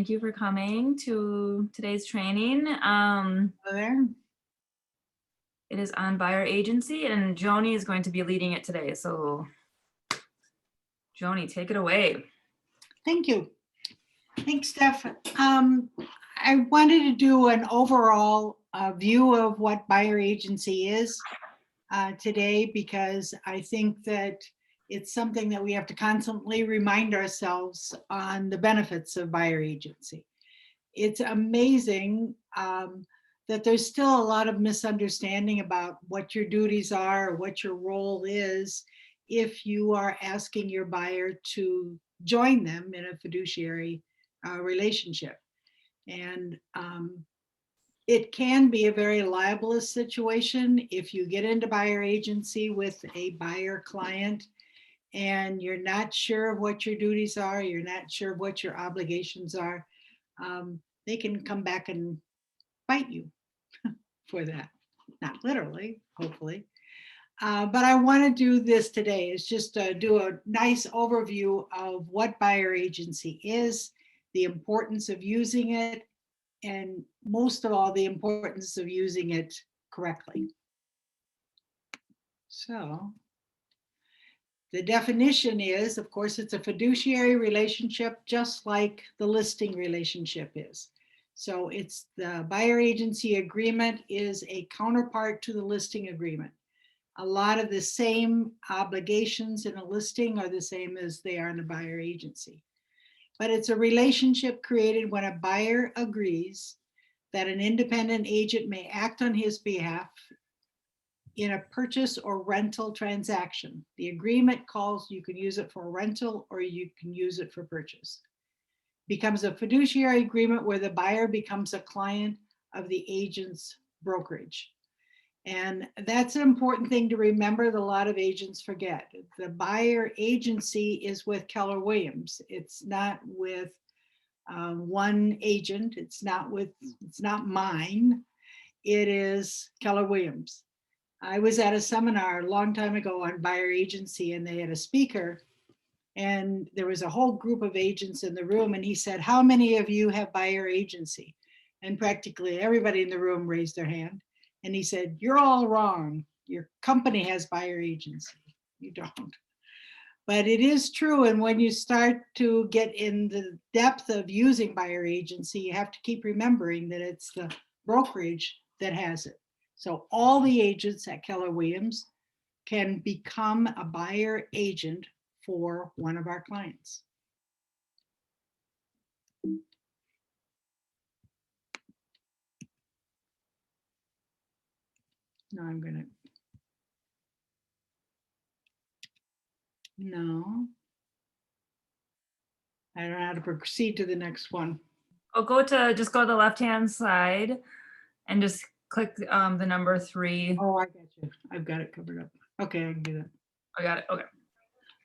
Thank you for coming to today's training. There. It is on buyer agency, and Joni is going to be leading it today. So, Joni, take it away. Thank you. Thanks, Steph. I wanted to do an overall view of what buyer agency is today, because I think that it's something that we have to constantly remind ourselves on the benefits of buyer agency. It's amazing that there's still a lot of misunderstanding about what your duties are, or what your role is, if you are asking your buyer to join them in a fiduciary relationship. And it can be a very libelous situation if you get into buyer agency with a buyer client and you're not sure of what your duties are, you're not sure what your obligations are. They can come back and bite you for that. Not literally, hopefully. But I want to do this today is just do a nice overview of what buyer agency is, the importance of using it, and most of all, the importance of using it correctly. So the definition is, of course, it's a fiduciary relationship, just like the listing relationship is. So it's the buyer agency agreement is a counterpart to the listing agreement. A lot of the same obligations in a listing are the same as they are in a buyer agency. But it's a relationship created when a buyer agrees that an independent agent may act on his behalf in a purchase or rental transaction. The agreement calls, you can use it for rental or you can use it for purchase. Becomes a fiduciary agreement where the buyer becomes a client of the agent's brokerage. And that's an important thing to remember that a lot of agents forget. The buyer agency is with Keller Williams. It's not with one agent. It's not mine. It is Keller Williams. I was at a seminar a long time ago on buyer agency, and they had a speaker, and there was a whole group of agents in the room, and he said, "How many of you have buyer agency?" And practically everybody in the room raised their hand. And he said, "You're all wrong. Your company has buyer agency. You don't." But it is true. And when you start to get in the depth of using buyer agency, you have to keep remembering that it's the brokerage that has it. So all the agents at Keller Williams can become a buyer agent for one of our clients. No, I don't know how to proceed to the next one. Oh, just go to the left-hand side and just click the number 3. Oh, I got you. I've got it covered up. Okay, I can do that. I got it. Okay.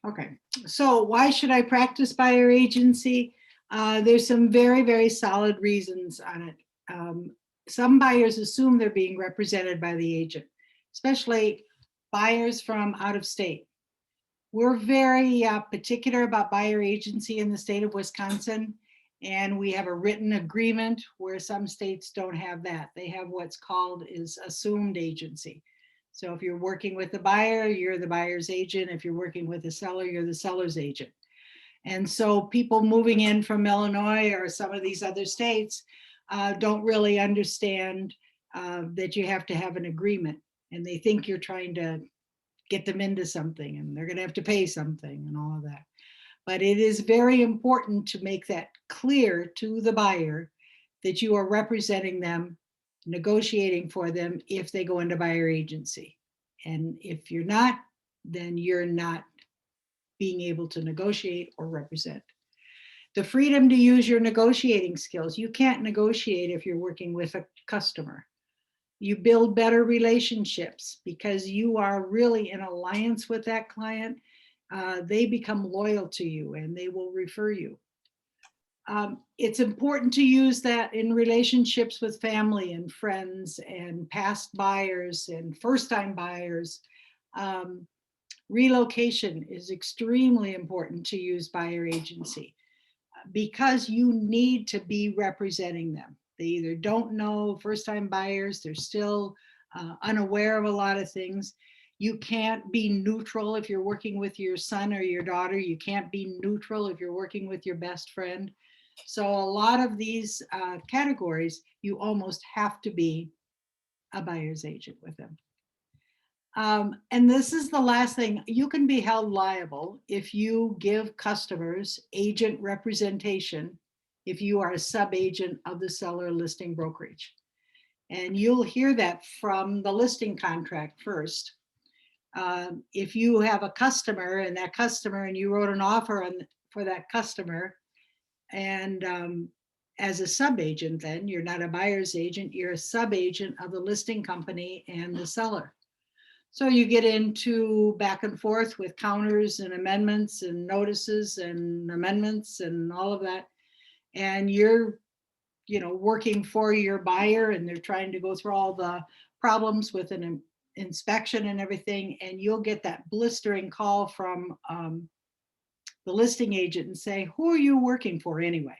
Okay. So why should I practice buyer agency? There's some very, very solid reasons on it. Some buyers assume they're being represented by the agent, especially buyers from out of state. We're very particular about buyer agency in the state of Wisconsin, and we have a written agreement where some states don't have that. They have what's called is assumed agency. So if you're working with the buyer, you're the buyer's agent. If you're working with the seller, you're the seller's agent. And so people moving in from Illinois or some of these other states don't really understand that you have to have an agreement, and they think you're trying to get them into something and they're going to have to pay something and all of that. But it is very important to make that clear to the buyer that you are representing them, negotiating for them if they go into buyer agency. And if you're not, then you're not being able to negotiate or represent. The freedom to use your negotiating skills. You can't negotiate if you're working with a customer. You build better relationships because you are really in alliance with that client. They become loyal to you and they will refer you. It's important to use that in relationships with family and friends and past buyers and first-time buyers. Relocation is extremely important to use buyer agency. because you need to be representing them. They either don't know, first-time buyers, they're still unaware of a lot of things. You can't be neutral if you're working with your son or your daughter. You can't be neutral if you're working with your best friend. So a lot of these categories, you almost have to be a buyer's agent with them. And this is the last thing, you can be held liable if you give customers agent representation if you are a sub-agent of the seller listing brokerage. And you'll hear that from the listing contract first. If you have a customer and you wrote an offer for that customer, and as a sub-agent, then you're not a buyer's agent, you're a sub-agent of the listing company and the seller. So you get into back and forth with counters and amendments and notices and amendments and all of that. And you're, working for your buyer, and they're trying to go through all the problems with an inspection and everything. And you'll get that blistering call from the listing agent and say, who are you working for anyway?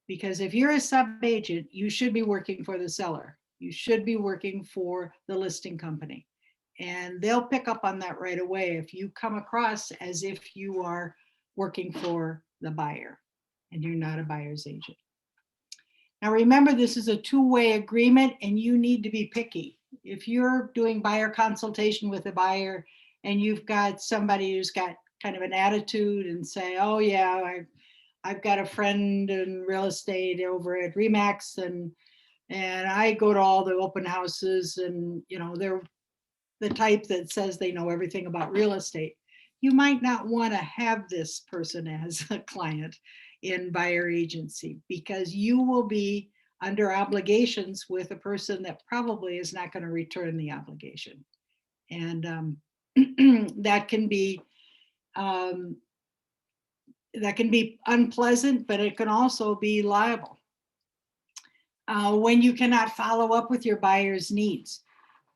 Because if you're a sub-agent, you should be working for the seller. You should be working for the listing company. And they'll pick up on that right away if you come across as if you are working for the buyer and you're not a buyer's agent. Now remember, this is a two-way agreement and you need to be picky. If you're doing buyer consultation with a buyer and you've got somebody who's got kind of an attitude and say, oh yeah, I've got a friend in real estate over at Remax and I go to all the open houses, and they're the type that says they know everything about real estate, you might not want to have this person as a client in buyer agency, because you will be under obligations with a person that probably is not going to return the obligation. And that can be unpleasant, but it can also be liable. When you cannot follow up with your buyer's needs.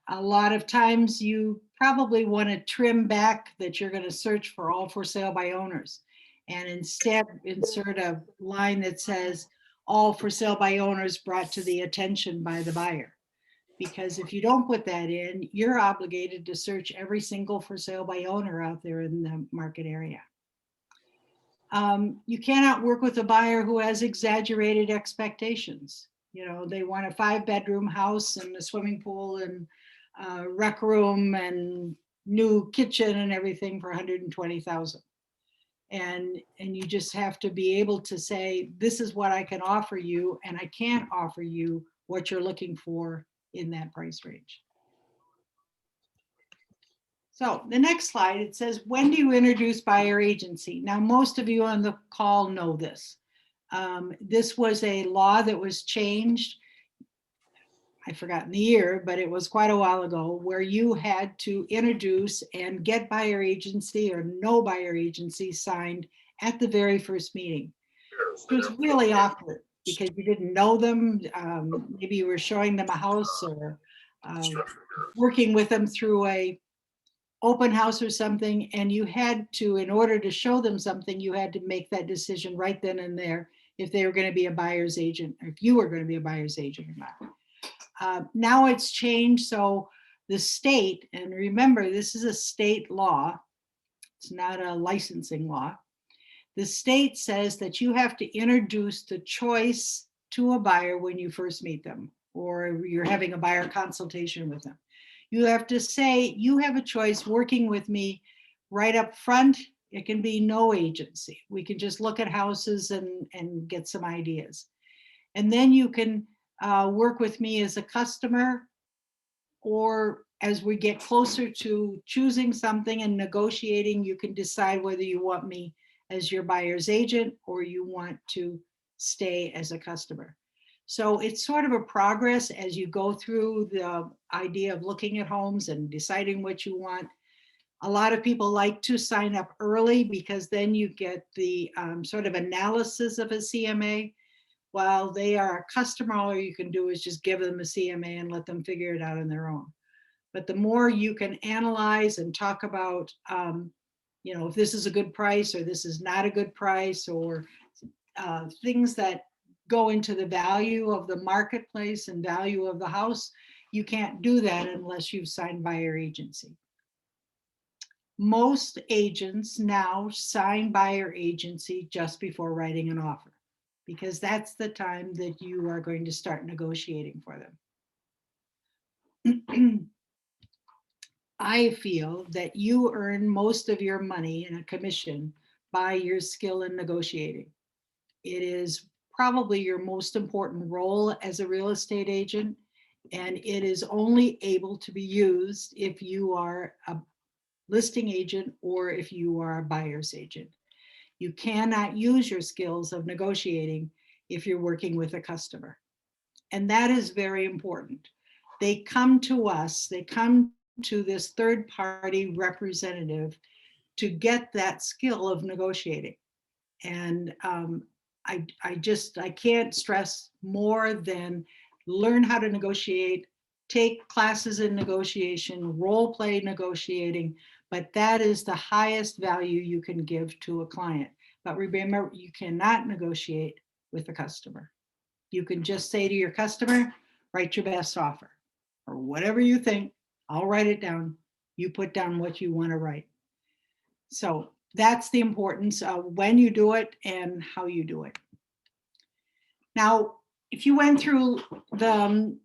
A lot of times you probably want to trim back that you're going to search for all for sale by owners, and instead insert a line that says all for sale by owners brought to the attention by the buyer. Because if you don't put that in, you're obligated to search every single for sale by owner out there in the market area. You cannot work with a buyer who has exaggerated expectations. They want a 5-bedroom house and a swimming pool and rec room and new kitchen and everything for $120,000. And you just have to be able to say, this is what I can offer you, and I can't offer you what you're looking for in that price range. So the next slide, it says, when do you introduce buyer agency? Now, most of you on the call know this. This was a law that was changed. I've forgotten the year, but it was quite a while ago, where you had to introduce and get buyer agency or no buyer agency signed at the very first meeting. It was really awkward because you didn't know them. Maybe you were showing them a house or working with them through a open house or something, and you had to, in order to show them something, you had to make that decision right then and there if they were going to be a buyer's agent, or if you were going to be a buyer's agent or not. Now it's changed, so the state, and remember, this is a state law, it's not a licensing law. The state says that you have to introduce the choice to a buyer when you first meet them, or you're having a buyer consultation with them. You have to say, you have a choice working with me right up front. It can be no agency. We can just look at houses and get some ideas. And then you can work with me as a customer, or as we get closer to choosing something and negotiating, you can decide whether you want me as your buyer's agent or you want to stay as a customer. So it's sort of a progress as you go through the idea of looking at homes and deciding what you want. A lot of people like to sign up early because then you get the sort of analysis of a CMA. While they are a customer, all you can do is just give them a CMA and let them figure it out on their own. But the more you can analyze and talk about, if this is a good price or this is not a good price, or things that go into the value of the marketplace and value of the house, you can't do that unless you've signed buyer agency. Most agents now sign buyer agency just before writing an offer, because that's the time that you are going to start negotiating for them. I feel that you earn most of your money in a commission by your skill in negotiating. It is probably your most important role as a real estate agent, and it is only able to be used if you are a listing agent or if you are a buyer's agent. You cannot use your skills of negotiating if you're working with a customer. And that is very important. They come to us, they come to this third party representative to get that skill of negotiating. And I can't stress more than learn how to negotiate, take classes in negotiation, role play negotiating, but that is the highest value you can give to a client. But remember, you cannot negotiate with the customer. You can just say to your customer, write your best offer, or whatever you think, I'll write it down. You put down what you want to write. So that's the importance of when you do it and how you do it. Now, if you went through the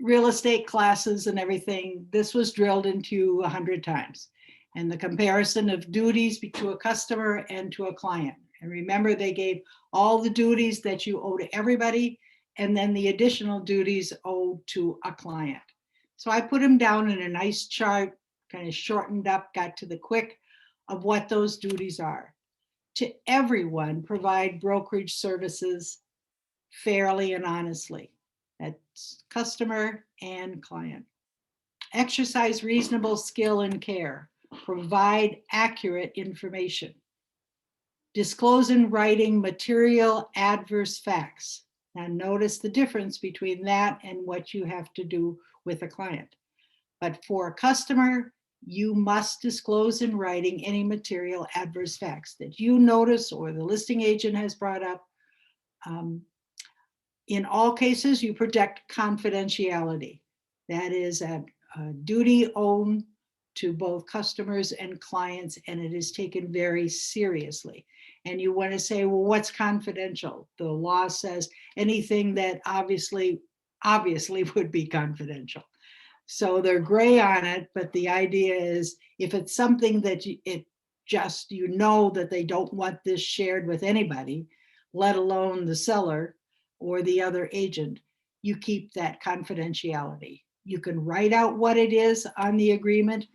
real estate classes and everything, this was drilled into you 100 times. And the comparison of duties to a customer and to a client. And remember, they gave all the duties that you owe to everybody, and then the additional duties owed to a client. So I put them down in a nice chart, kind of shortened up, got to the quick of what those duties are. To everyone, provide brokerage services fairly and honestly. That's customer and client. Exercise reasonable skill and care. Provide accurate information. Disclose in writing material adverse facts. Now notice the difference between that and what you have to do with a client. But for a customer, you must disclose in writing any material adverse facts that you notice or the listing agent has brought up. In all cases, you protect confidentiality. That is a duty owed to both customers and clients, and it is taken very seriously. And you want to say, well, what's confidential? The law says anything that obviously would be confidential. So they're gray on it, but the idea is if it's something that you know that they don't want this shared with anybody, let alone the seller or the other agent, you keep that confidentiality. You can write out what it is on the agreement,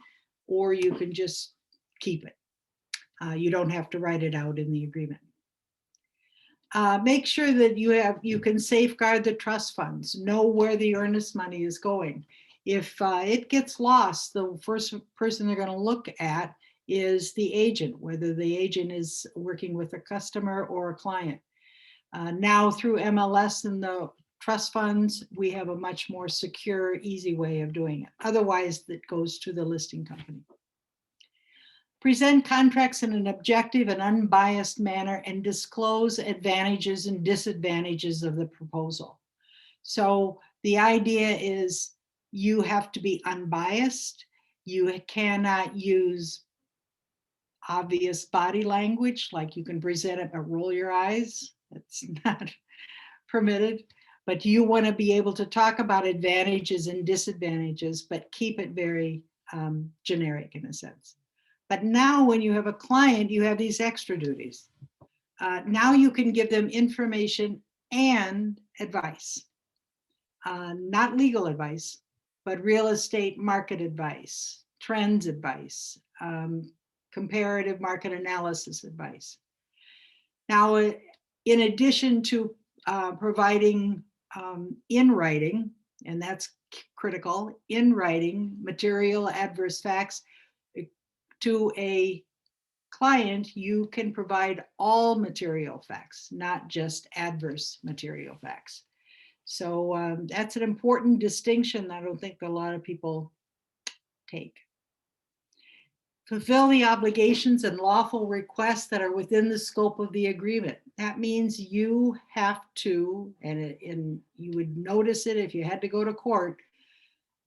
or you can just keep it. You don't have to write it out in the agreement. Make sure that you can safeguard the trust funds, know where the earnest money is going. If it gets lost, the first person they're going to look at is the agent, whether the agent is working with a customer or a client. Now through MLS and the trust funds, we have a much more secure, easy way of doing it. Otherwise, it goes to the listing company. Present contracts in an objective and unbiased manner and disclose advantages and disadvantages of the proposal. So the idea is you have to be unbiased. You cannot use obvious body language, like you can present it but roll your eyes. That's not permitted. But you want to be able to talk about advantages and disadvantages, but keep it very generic in a sense. But now when you have a client, you have these extra duties. Now you can give them information and advice. Not legal advice, but real estate market advice, trends advice, comparative market analysis advice. Now, in addition to providing in writing, and that's critical, in writing material adverse facts to a client, you can provide all material facts, not just adverse material facts. So that's an important distinction that I don't think a lot of people take. fulfill the obligations and lawful requests that are within the scope of the agreement. That means you have to, and you would notice it if you had to go to court,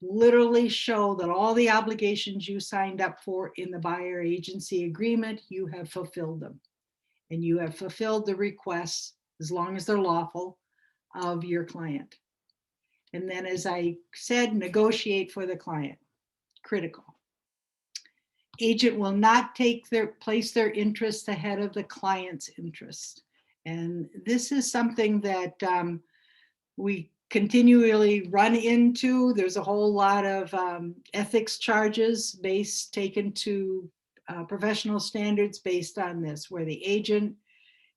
literally show that all the obligations you signed up for in the buyer agency agreement, you have fulfilled them. And you have fulfilled the requests, as long as they're lawful, of your client. And then, as I said, negotiate for the client. Critical. Agent will not place their interests ahead of the client's interests. And this is something that we continually run into. There's a whole lot of ethics charges taken to professional standards based on this, where the agent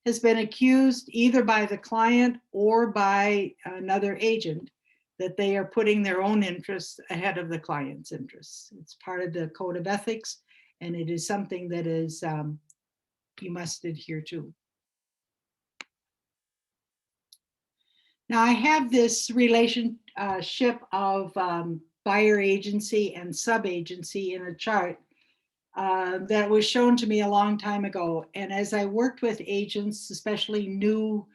has been accused either by the client or by another agent that they are putting their own interests ahead of the client's interests. It's part of the code of ethics, and it is something that is you must adhere to. Now, I have this relationship of buyer agency and sub-agency in a chart that was shown to me a long time ago. And as I worked with agents, especially new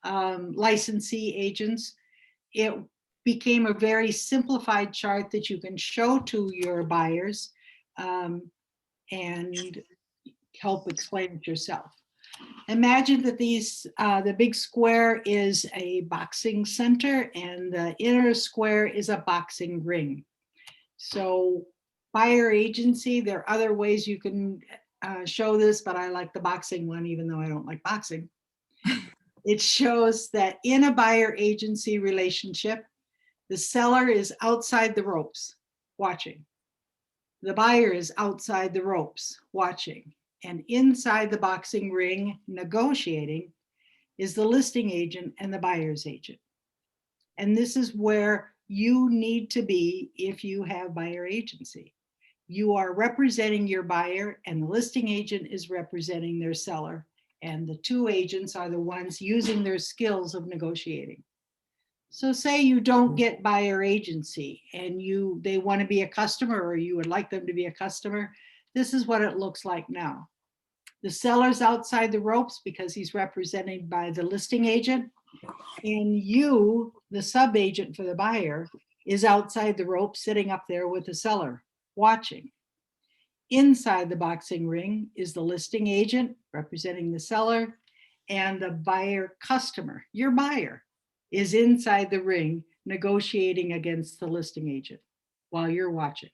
licensee agents, it became a very simplified chart that you can show to your buyers and help explain it yourself. Imagine that the big square is a boxing center and the inner square is a boxing ring. So buyer agency, there are other ways you can show this, but I like the boxing one, even though I don't like boxing. It shows that in a buyer agency relationship, the seller is outside the ropes watching. The buyer is outside the ropes watching. And inside the boxing ring negotiating is the listing agent and the buyer's agent. And this is where you need to be if you have buyer agency. You are representing your buyer and the listing agent is representing their seller. And the two agents are the ones using their skills of negotiating. So say you don't get buyer agency and they want to be a customer, or you would like them to be a customer. This is what it looks like now. The seller's outside the ropes because he's represented by the listing agent, and you, the sub-agent for the buyer, is outside the ropes sitting up there with the seller watching. Inside the boxing ring is the listing agent representing the seller, and the buyer customer, your buyer, is inside the ring negotiating against the listing agent while you're watching.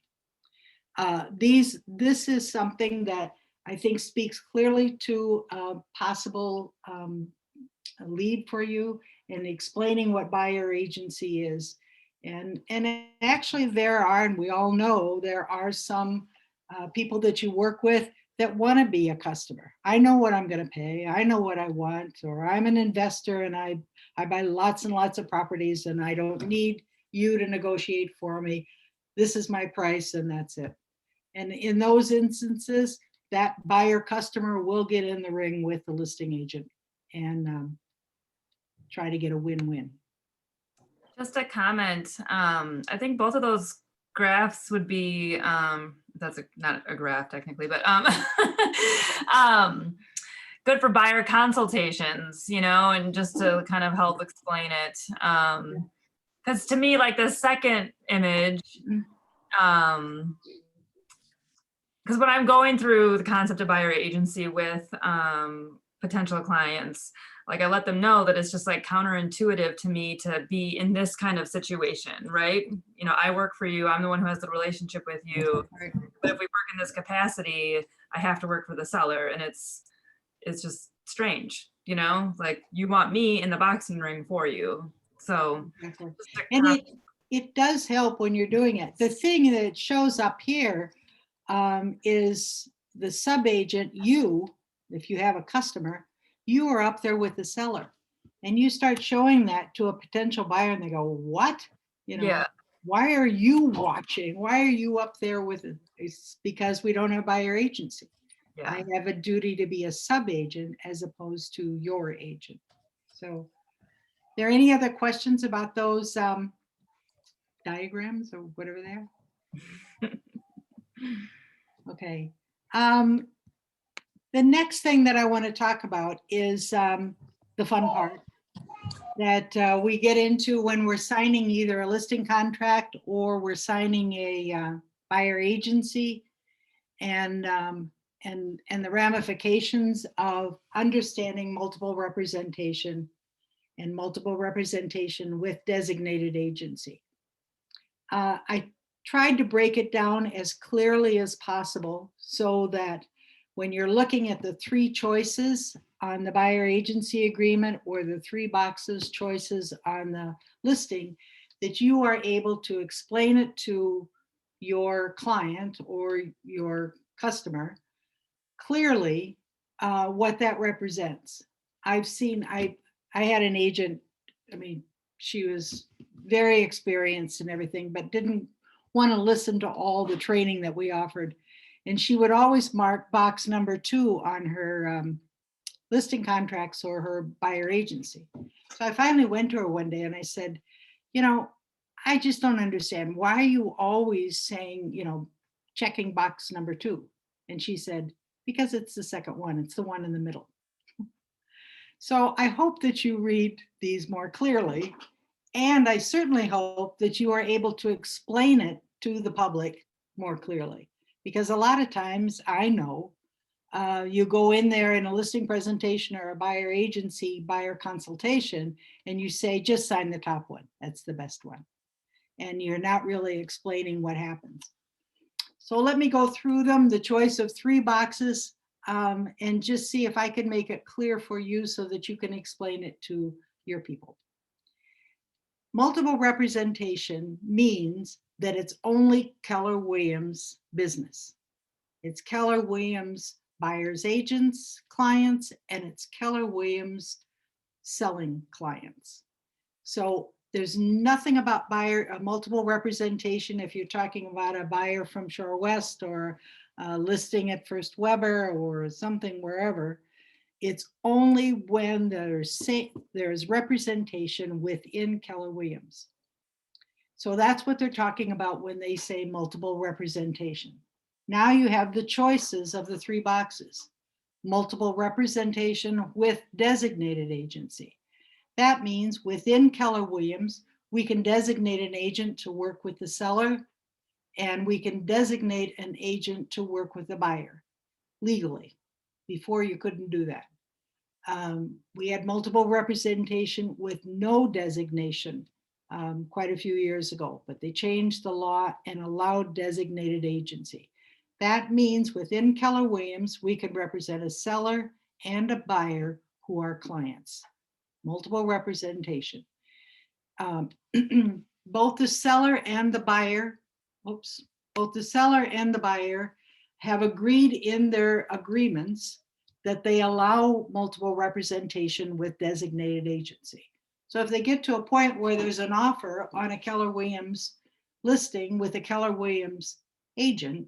This is something that I think speaks clearly to a possible lead for you in explaining what buyer agency is. And actually there are, and we all know, there are some people that you work with that want to be a customer. I know what I'm going to pay. I know what I want, or I'm an investor and I buy lots and lots of properties and I don't need you to negotiate for me. This is my price and that's it. And in those instances, that buyer customer will get in the ring with the listing agent and try to get a win-win. Just a comment. I think both of those graphs would be, that's not a graph technically, but good for buyer consultations, and just to kind of help explain it. Because to me, like the second image, because when I'm going through the concept of buyer agency with potential clients, like I let them know that it's just like counterintuitive to me to be in this kind of situation, right? I work for you, I'm the one who has the relationship with you. Right. But if we work in this capacity, I have to work for the seller, and it's just strange, like you want me in the boxing ring for you. So Exactly. And it does help when you're doing it. The thing that shows up here is the sub-agent, if you have a customer, you are up there with the seller and you start showing that to a potential buyer and they go, what? Yeah. Why are you watching? Why are you up there with it? It's because we don't have buyer agency. Yeah. I have a duty to be a sub-agent as opposed to your agent. So, are there any other questions about those diagrams or whatever they are? Okay. The next thing that I want to talk about is the fun part that we get into when we're signing either a listing contract or we're signing a buyer agency, and the ramifications of understanding multiple representation and multiple representation with designated agency. I tried to break it down as clearly as possible so that when you're looking at the three choices on the buyer agency agreement or the three boxes choices on the listing, that you are able to explain it to your client or your customer clearly what that represents. I had an agent, I mean, she was very experienced and everything, but didn't want to listen to all the training that we offered. And she would always mark box number 2 on her listing contracts or her buyer agency. So I finally went to her one day and I said, you know, I just don't understand. Why are you always saying, you know, checking box number 2? And she said, because it's the second one. It's the one in the middle. So I hope that you read these more clearly. And I certainly hope that you are able to explain it to the public more clearly. Because a lot of times I know you go in there in a listing presentation or a buyer agency buyer consultation and you say, just sign the top one. That's the best one. And you're not really explaining what happens. So let me go through them, the choice of 3 boxes, and just see if I can make it clear for you so that you can explain it to your people. Multiple representation means that it's only Keller Williams business. It's Keller Williams buyers agents, clients, and it's Keller Williams selling clients. So there's nothing about buyer multiple representation if you're talking about a buyer from Shore West or listing at First Weber or something wherever. It's only when there's representation within Keller Williams. So that's what they're talking about when they say multiple representation. Now you have the choices of the 3 boxes. Multiple representation with designated agency. That means within Keller Williams, we can designate an agent to work with the seller, and we can designate an agent to work with the buyer legally. Before you couldn't do that. We had multiple representation with no designation quite a few years ago, but they changed the law and allowed designated agency. That means within Keller Williams, we can represent a seller and a buyer who are clients. Multiple representation. Both the seller and the buyer, both the seller and the buyer have agreed in their agreements that they allow multiple representation with designated agency. So if they get to a point where there's an offer on a Keller Williams listing with a Keller Williams agent,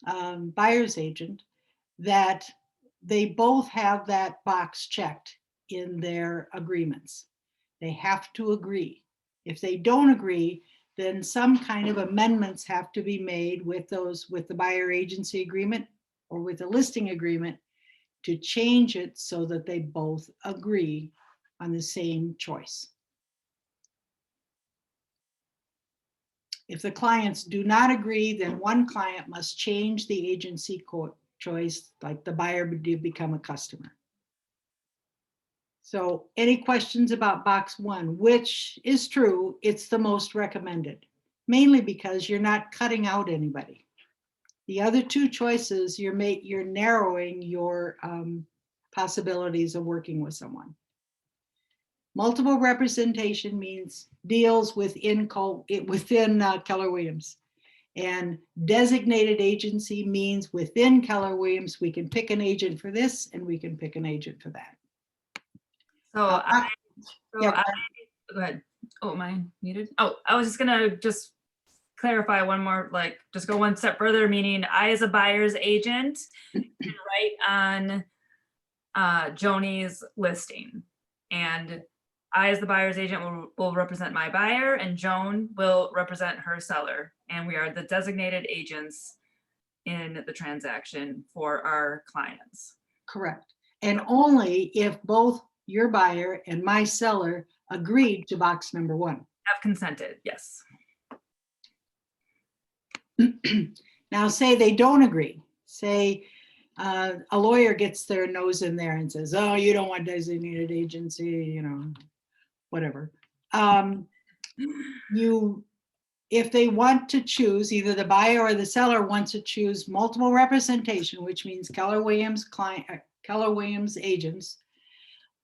buyer's agent, that they both have that box checked in their agreements. They have to agree. If they don't agree, then some kind of amendments have to be made with the buyer agency agreement or with the listing agreement to change it so that they both agree on the same choice. If the clients do not agree, then one client must change the agency choice, like the buyer did become a customer. So any questions about box 1, which is true, it's the most recommended, mainly because you're not cutting out anybody. The other 2 choices, you're narrowing your possibilities of working with someone. Multiple representation means deals within Keller Williams. And designated agency means within Keller Williams, we can pick an agent for this and we can pick an agent for that. So Yeah, go ahead. Oh, am I muted? Oh, I was just gonna clarify one more, like just go one step further, meaning I as a buyer's agent can write on Joni's listing, and I as the buyer's agent will represent my buyer and Joan will represent her seller, and we are the designated agents in the transaction for our clients. Correct. And only if both your buyer and my seller agreed to box number 1. Have consented, yes. Now, say they don't agree. Say a lawyer gets their nose in there and says, oh, you don't want designated agency, you know, whatever. If they want to choose, either the buyer or the seller wants to choose multiple representation, which means Keller Williams agents,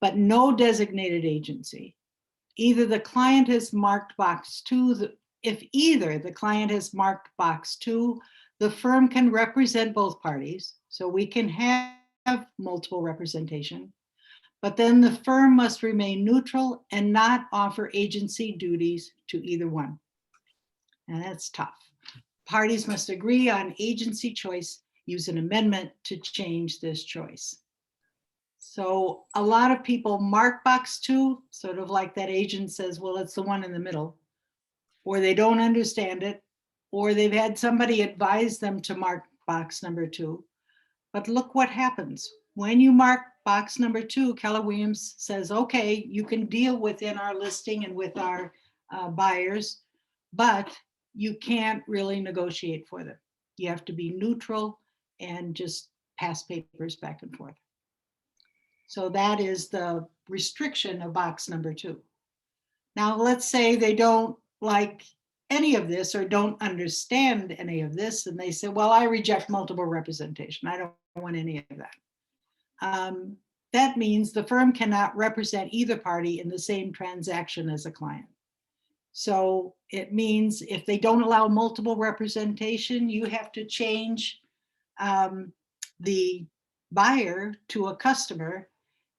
but no designated agency. Either the client has marked box 2, if either the client has marked box 2, the firm can represent both parties. So we can have multiple representation, but then the firm must remain neutral and not offer agency duties to either one. And that's tough. Parties must agree on agency choice, use an amendment to change this choice. So a lot of people mark box 2, sort of like that agent says, well, it's the one in the middle, or they don't understand it, or they've had somebody advise them to mark box number 2. But look what happens. When you mark box number 2, Keller Williams says, okay, you can deal within our listing and with our buyers, but you can't really negotiate for them. You have to be neutral and just pass papers back and forth. So that is the restriction of box number 2. Now, let's say they don't like any of this or don't understand any of this, and they say, well, I reject multiple representation. I don't want any of that. That means the firm cannot represent either party in the same transaction as a client. So it means if they don't allow multiple representation, you have to change the buyer to a customer,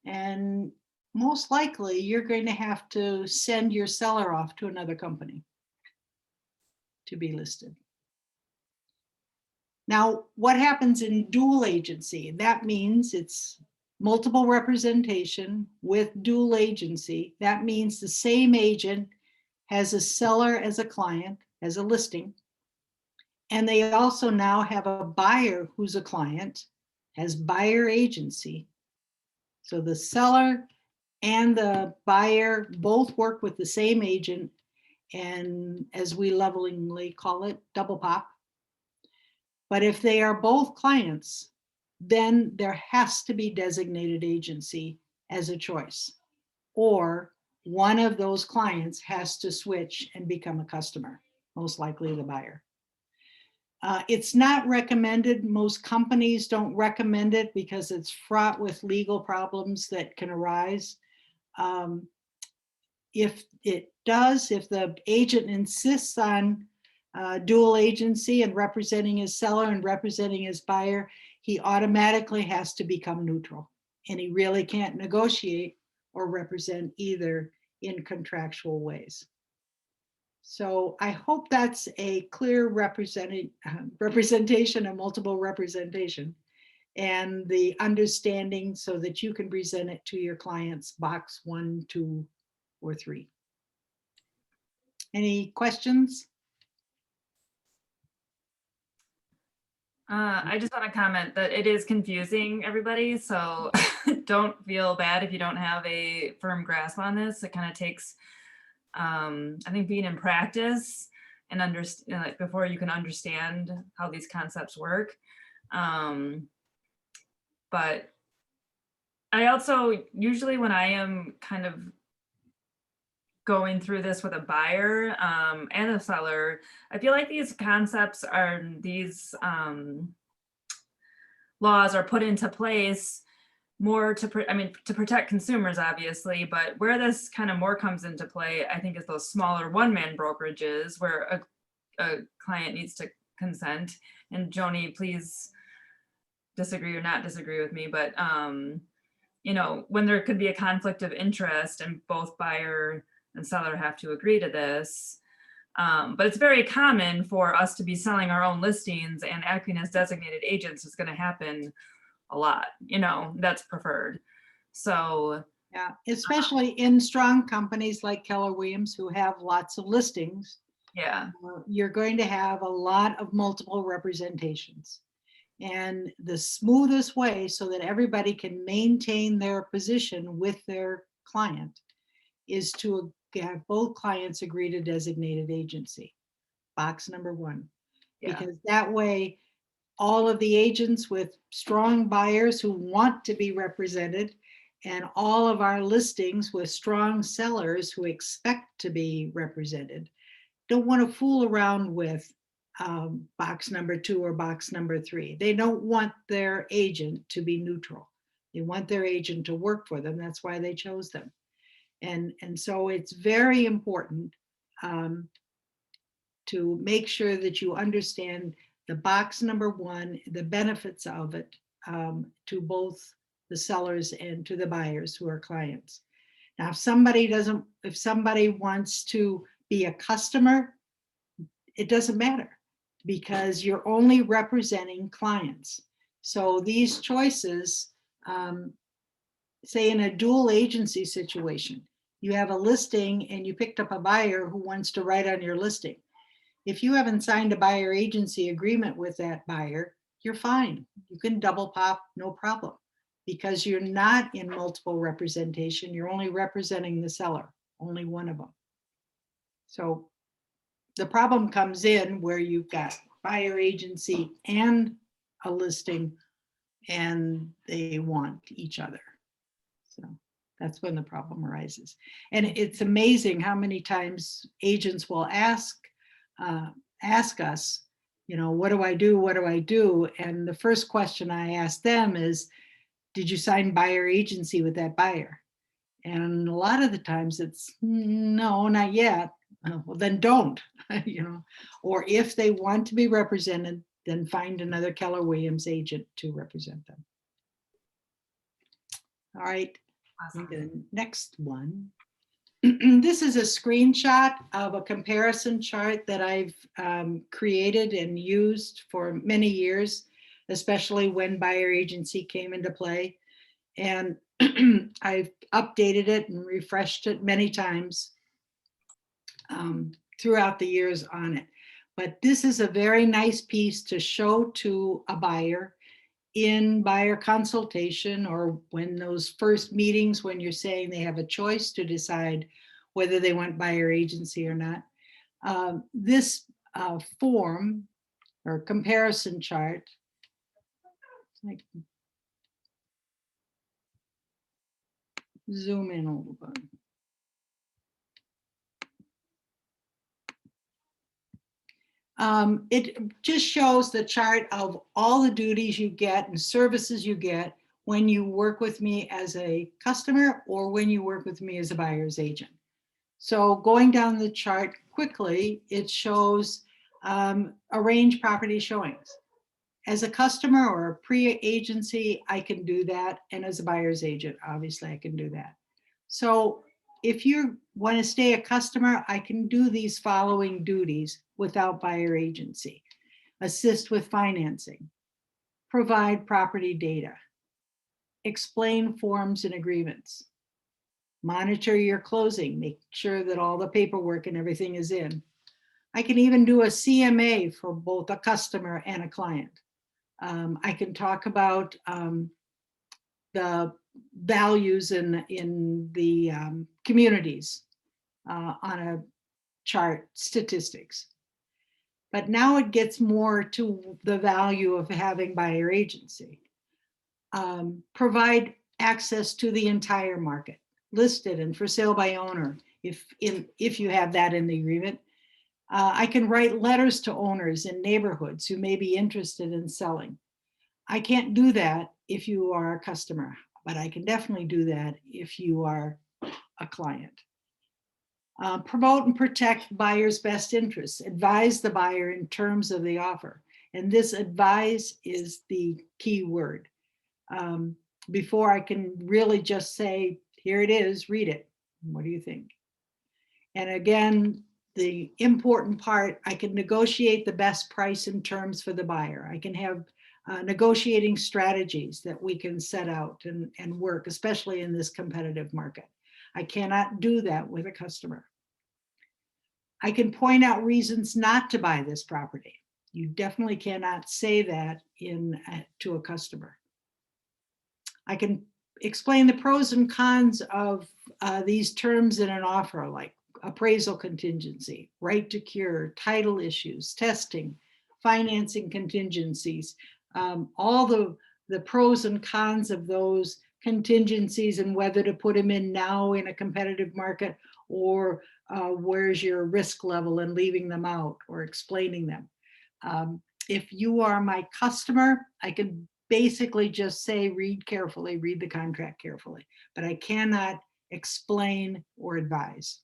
and most likely you're going to have to send your seller off to another company to be listed. Now, what happens in dual agency? That means it's multiple representation with dual agency. That means the same agent has a seller as a client, as a listing, and they also now have a buyer who's a client, has buyer agency. So the seller and the buyer both work with the same agent, and as we lovingly call it, double pop. But if they are both clients, then there has to be designated agency as a choice, or one of those clients has to switch and become a customer, most likely the buyer. It's not recommended. Most companies don't recommend it because it's fraught with legal problems that can arise. If it does, if the agent insists on dual agency and representing his seller and representing his buyer, he automatically has to become neutral, and he really can't negotiate or represent either in contractual ways. So I hope that's a clear representation and multiple representation, and the understanding so that you can present it to your clients, box 1, 2, or 3. Any questions? I just want to comment that it is confusing, everybody. So don't feel bad if you don't have a firm grasp on this. It kind of takes, I think, being in practice and understand before you can understand how these concepts work. But I also usually, when I am kind of going through this with a buyer and a seller, I feel like these concepts are, these laws are put into place more to protect consumers, obviously, but where this kind of more comes into play, I think, is those smaller one-man brokerages where a client needs to consent. And Joni, please disagree or not disagree with me, but you know, when there could be a conflict of interest and both buyer and seller have to agree to this. But it's very common for us to be selling our own listings, and acting as designated agents is going to happen a lot. You know, that's preferred. So yeah, especially in strong companies like Keller Williams who have lots of listings. Yeah, You're going to have a lot of multiple representations. And the smoothest way so that everybody can maintain their position with their client is to have both clients agree to designated agency, box number 1. Yeah. Because that way, all of the agents with strong buyers who want to be represented and all of our listings with strong sellers who expect to be represented don't want to fool around with box number 2 or box number 3. They don't want their agent to be neutral. They want their agent to work for them. That's why they chose them. And so it's very important to make sure that you understand the box number 1, the benefits of it to both the sellers and to the buyers who are clients. Now, if somebody wants to be a customer, it doesn't matter because you're only representing clients. So these choices, say in a dual agency situation, you have a listing and you picked up a buyer who wants to write on your listing. If you haven't signed a buyer agency agreement with that buyer, you're fine. You can double pop, no problem, because you're not in multiple representation. You're only representing the seller, only one of them. So the problem comes in where you've got buyer agency and a listing and they want each other. So that's when the problem arises. And it's amazing how many times agents will ask us, what do I do? What do I do? And the first question I ask them is, did you sign buyer agency with that buyer? And a lot of the times it's no, not yet. Well, then don't, or if they want to be represented, then find another Keller Williams agent to represent them. All right, Awesome. the next one. This is a screenshot of a comparison chart that I've created and used for many years, especially when buyer agency came into play. And I've updated it and refreshed it many times throughout the years on it. But this is a very nice piece to show to a buyer in buyer consultation or when those first meetings when you're saying they have a choice to decide whether they want buyer agency or not. This form or comparison chart, like zoom in a little bit. It just shows the chart of all the duties you get and services you get when you work with me as a customer or when you work with me as a buyer's agent. So going down the chart quickly, it shows arrange property showings. As a customer or a pre-agency, I can do that. And as a buyer's agent, obviously I can do that. So if you want to stay a customer, I can do these following duties without buyer agency. Assist with financing, provide property data, explain forms and agreements, monitor your closing, make sure that all the paperwork and everything is in. I can even do a CMA for both a customer and a client. I can talk about the values in the communities on a chart, statistics. But now it gets more to the value of having buyer agency. Provide access to the entire market, listed and for sale by owner, if you have that in the agreement. I can write letters to owners in neighborhoods who may be interested in selling. I can't do that if you are a customer, but I can definitely do that if you are a client. Promote and protect buyer's best interests. Advise the buyer in terms of the offer. And this advise is the key word. Before I can really just say, here it is, read it. What do you think? And again, the important part, I can negotiate the best price and terms for the buyer. I can have negotiating strategies that we can set out and work, especially in this competitive market. I cannot do that with a customer. I can point out reasons not to buy this property. You definitely cannot say that to a customer. I can explain the pros and cons of these terms in an offer, like appraisal contingency, right to cure, title issues, testing, financing contingencies, all the pros and cons of those contingencies and whether to put them in now in a competitive market, or where's your risk level and leaving them out or explaining them. If you are my customer, I can basically just say, read carefully, read the contract carefully, but I cannot explain or advise.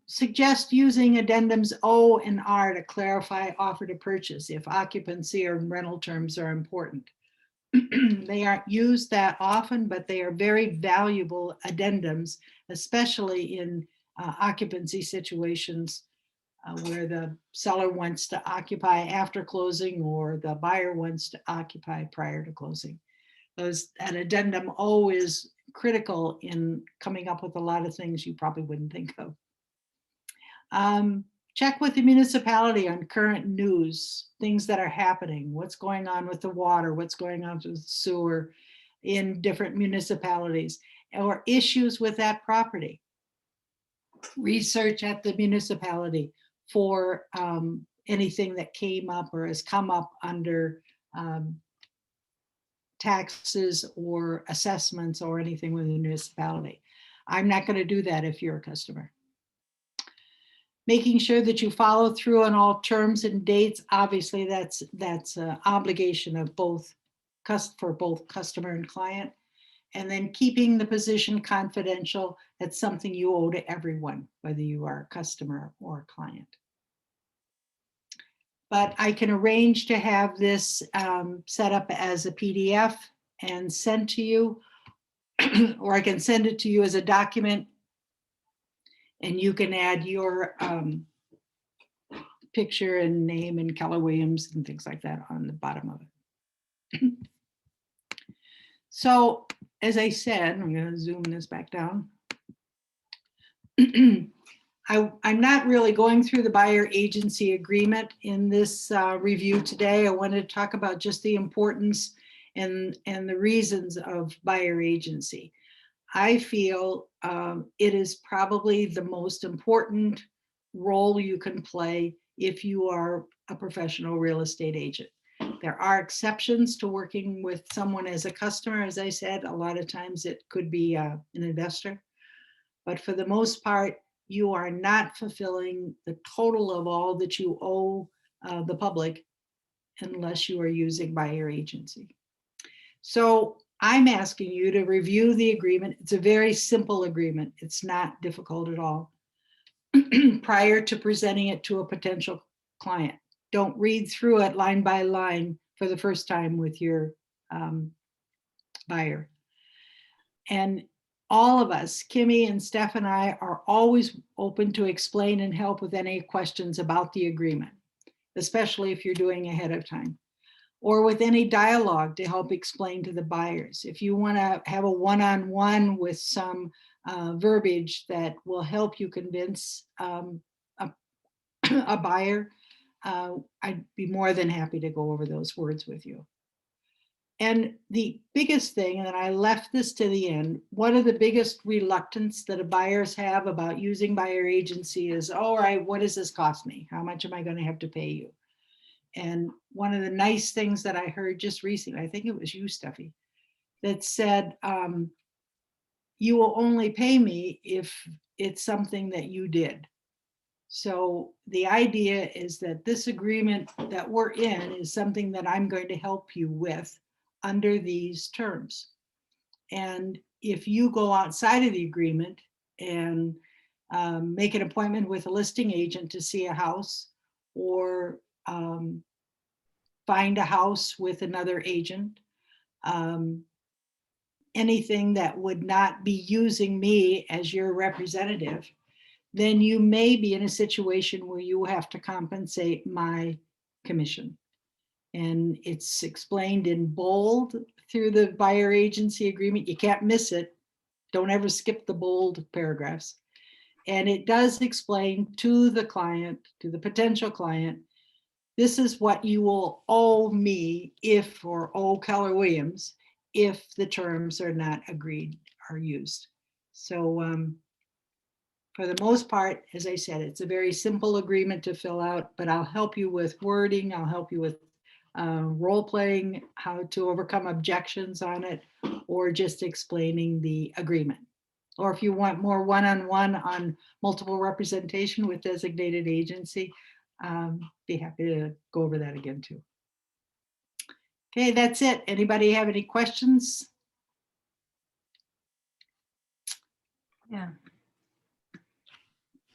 Suggest using addendums O and R to clarify offer to purchase if occupancy or rental terms are important. They aren't used that often, but they are very valuable addendums, especially in occupancy situations where the seller wants to occupy after closing or the buyer wants to occupy prior to closing. An addendum O is critical in coming up with a lot of things you probably wouldn't think of. Check with the municipality on current news, things that are happening, what's going on with the water, what's going on with the sewer in different municipalities, or issues with that property. Research at the municipality for anything that came up or has come up under taxes or assessments or anything with the municipality. I'm not going to do that if you're a customer. Making sure that you follow through on all terms and dates. Obviously, that's an obligation of both customer and client. And then keeping the position confidential. That's something you owe to everyone, whether you are a customer or a client. But I can arrange to have this set up as a PDF and sent to you, or I can send it to you as a document, and you can add your picture and name and Keller Williams and things like that on the bottom of it. So, as I said, I'm going to zoom this back down. I'm not really going through the buyer agency agreement in this review today. I wanted to talk about just the importance and the reasons of buyer agency. I feel it is probably the most important role you can play if you are a professional real estate agent. There are exceptions to working with someone as a customer. As I said, a lot of times it could be an investor. But for the most part, you are not fulfilling the total of all that you owe the public unless you are using buyer agency. So I'm asking you to review the agreement. It's a very simple agreement. It's not difficult at all. Prior to presenting it to a potential client. Don't read through it line by line for the first time with your buyer. And all of us, Kimmy and Steph and I, are always open to explain and help with any questions about the agreement, especially if you're doing ahead of time, or with any dialogue to help explain to the buyers. If you want to have a one-on-one with some verbiage that will help you convince a buyer, I'd be more than happy to go over those words with you. And the biggest thing, and I left this to the end, one of the biggest reluctance that buyers have about using buyer agency is, all right, what does this cost me? How much am I going to have to pay you? And one of the nice things that I heard just recently, I think it was you, Steffi, that said, you will only pay me if it's something that you did. So the idea is that this agreement that we're in is something that I'm going to help you with under these terms. And if you go outside of the agreement and make an appointment with a listing agent to see a house, or find a house with another agent, anything that would not be using me as your representative, then you may be in a situation where you have to compensate my commission. And it's explained in bold through the buyer agency agreement. You can't miss it. Don't ever skip the bold paragraphs. And it does explain to the client, to the potential client, this is what you will owe me if, or owe Keller Williams, if the terms are not agreed or used. So for the most part, as I said, it's a very simple agreement to fill out, but I'll help you with wording. I'll help you with role playing, how to overcome objections on it, or just explaining the agreement. Or if you want more one-on-one on multiple representation with designated agency, be happy to go over that again too. Okay, that's it. Anybody have any questions? Yeah.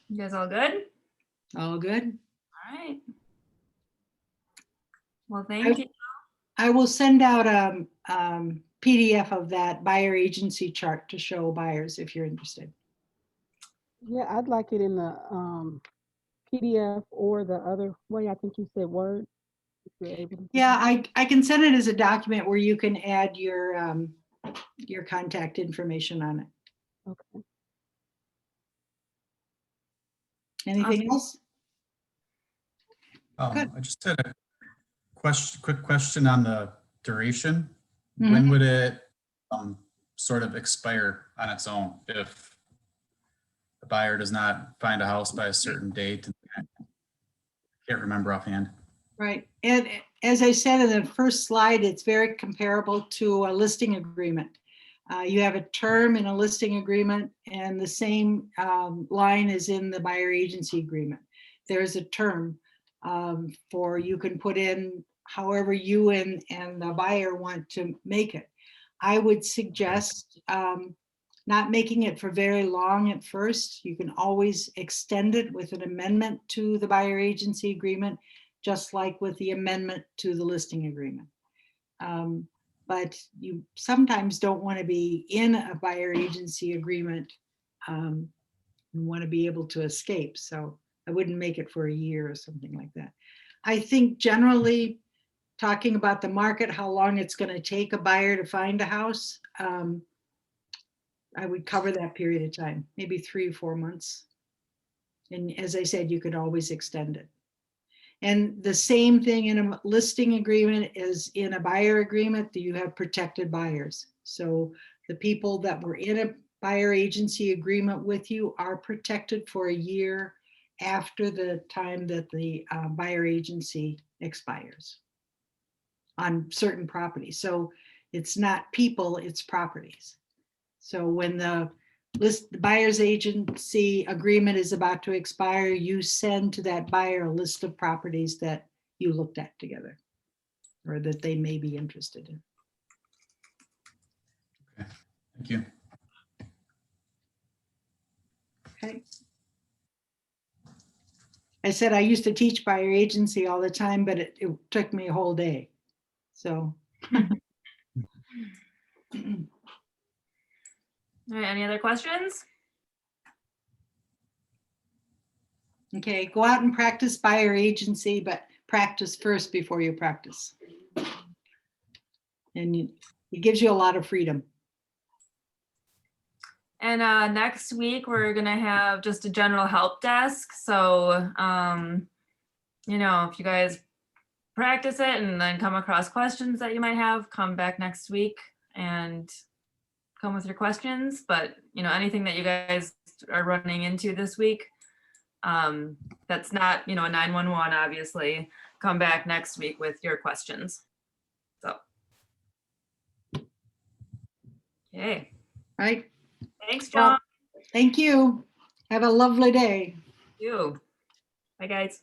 You guys all good? All good. All right. Well, thank you. I will send out a PDF of that buyer agency chart to show buyers if you're interested. Yeah, I'd like it in the PDF or the other way. I think you said Word. If you're able to. Yeah, I can send it as a document where you can add your contact information on it. Okay. Anything else? Good. I just had a quick question on the duration. Mhm. When would it sort of expire on its own if the buyer does not find a house by a certain date? I can't remember offhand. Right. And as I said in the first slide, it's very comparable to a listing agreement. You have a term in a listing agreement, and the same line is in the buyer agency agreement. There's a term for, you can put in however you and the buyer want to make it. I would suggest not making it for very long at first. You can always extend it with an amendment to the buyer agency agreement, just like with the amendment to the listing agreement. But you sometimes don't want to be in a buyer agency agreement and want to be able to escape. So I wouldn't make it for a year or something like that. I think generally, talking about the market, how long it's going to take a buyer to find a house, I would cover that period of time, maybe 3 or 4 months. And as I said, you could always extend it. And the same thing in a listing agreement as in a buyer agreement, that you have protected buyers. So the people that were in a buyer agency agreement with you are protected for a year after the time that the buyer agency expires on certain properties. So it's not people, it's properties. So when the buyer's agency agreement is about to expire, you send to that buyer a list of properties that you looked at together or that they may be interested in. Okay, thank you. Okay. I said I used to teach buyer agency all the time, but it took me a whole day. So. All right, any other questions? Okay, go out and practice buyer agency, but practice first before you practice. And it gives you a lot of freedom. And next week, we're gonna have just a general help desk. So, you know, if you guys practice it and then come across questions that you might have, come back next week and come with your questions. But, you know, anything that you guys are running into this week, that's not, you know, a 911, obviously, come back next week with your questions. So, okay. Right? Thanks, John. Thank you. Have a lovely day. You. Bye, guys.